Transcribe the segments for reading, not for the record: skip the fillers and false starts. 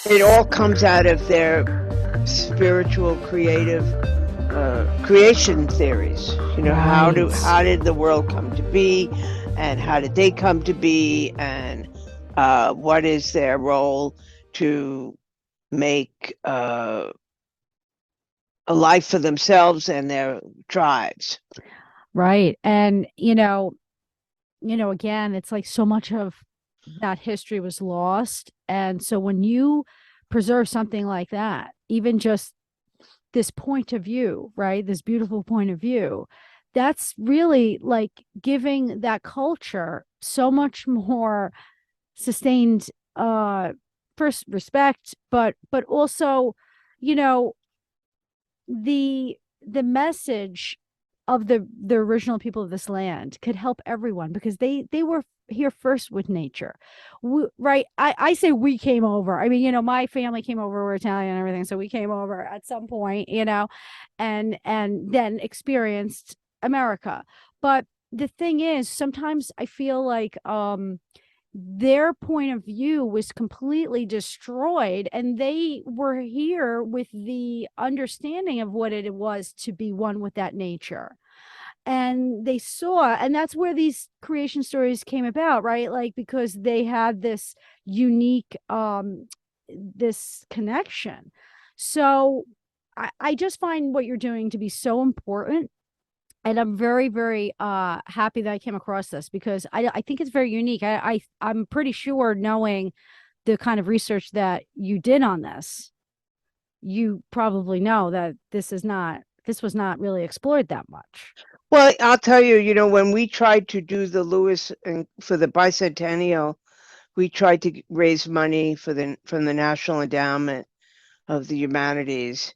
It all comes out of their spiritual, creative creation theories. You know, how did the world come to be, and how did they come to be, and what is their role to make a life for themselves and their tribes. Right. And, again, it's like so much of that history was lost. And so when you preserve something like that, even just this point of view, right? This beautiful point of view, that's really like giving that culture so much more sustained first respect, but also, you know, the message of the original people of this land could help everyone because they were here first with nature. Right, I say we came over. I mean, my family came over, we're Italian and everything, so we came over at some point, and then experienced America. But the thing is, sometimes I feel like their point of view was completely destroyed, and they were here with the understanding of what it was to be one with that nature. And they saw, and that's where these creation stories came about, right? Like, because they had this unique this connection. So I just find what you're doing to be so important, and I'm very, very happy that I came across this because I think it's very unique. I'm pretty sure, knowing the kind of research that you did on this, you probably know that this was not really explored that much. Well, I'll tell you, when we tried to do the Lewis and for the bicentennial, we tried to raise money from the National Endowment of the Humanities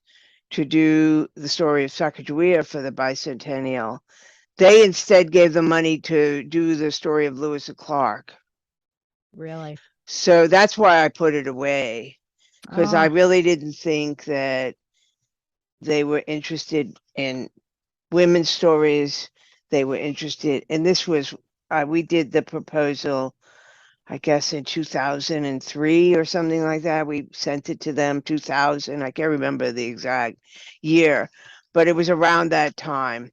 to do the story of Sacajawea for the bicentennial. They instead gave the money to do the story of Lewis and Clark. Really? So that's why I put it away, because I Oh, really didn't think that they were interested in women's stories. They were interested, and this was, we did the proposal, I guess, in 2003 or something like that. We sent it to them, 2000. I can't remember the exact year, but it was around that time.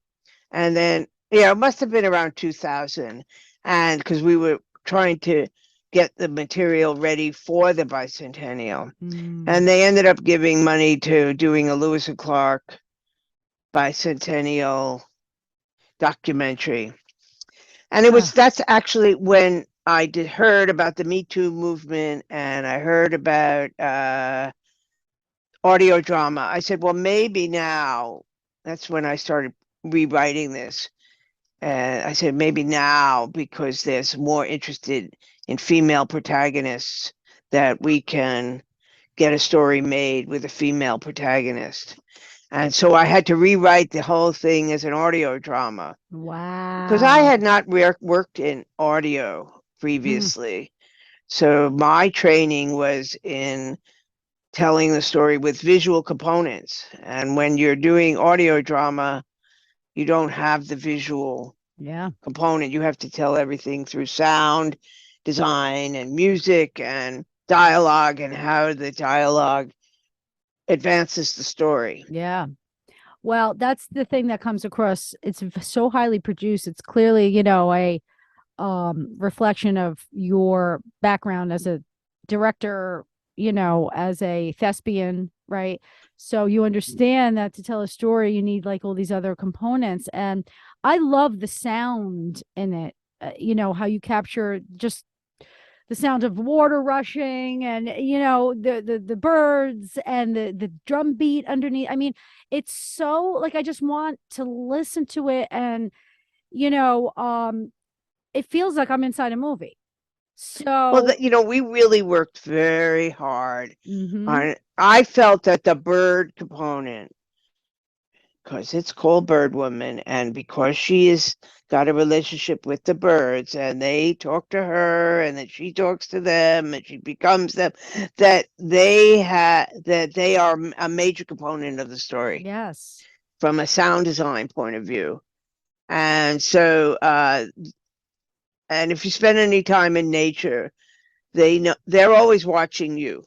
And then, yeah, it must have been around 2000. And because we were trying to get the material ready for the bicentennial. And they ended up giving money to doing a Lewis and Clark bicentennial documentary. And that's actually when I heard about the Me Too movement, and I heard about audio drama. I said, well, maybe now, that's when I started rewriting this. And I said, maybe now, because there's more interested in female protagonists, that we can get a story made with a female protagonist. And so I had to rewrite the whole thing as an audio drama, because I wow. had not worked in audio previously. So my training was in telling the story with visual components. And when you're doing audio drama, you don't have the visual Yeah. component. You have to tell everything through sound design and music and dialogue, and how the dialogue advances the story. Yeah. Well, that's the thing that comes across. It's so highly produced. It's clearly, a reflection of your background as a director, as a thespian, right? So you understand that to tell a story, you need like all these other components. And I love the sound in it. How you capture just the sound of water rushing, and the birds and the drum beat underneath. I mean, it's so, like, I just want to listen to it, and you know um it feels like I'm inside a movie. Well, So, we really worked very hard mhm. on it. I felt that the bird component, because it's called Bird Woman, and because she has got a relationship with the birds, and they talk to her, and then she talks to them, and she becomes them, that they are a major component of the story Yes. from a sound design point of view. And so, and if you spend any time in nature, they're always watching you.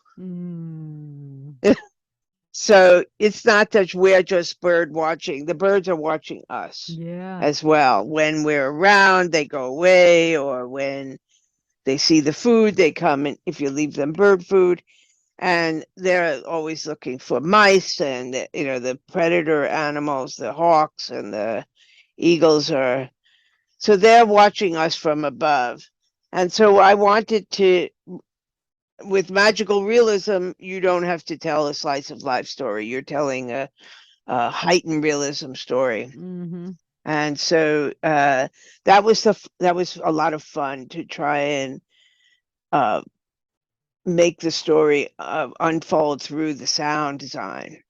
So it's not that we're just bird watching. The birds are watching us Yeah. as well. When we're around, they go away, or when they see the food, they come and if you leave them bird food, and they're always looking for mice and the predator animals, the hawks and the eagles are. So they're watching us from above. And so I wanted to, with magical realism, you don't have to tell a slice of life story. You're telling a heightened realism story. Mm-hmm. And so that was a lot of fun to try and uh, make the story unfold through the sound design.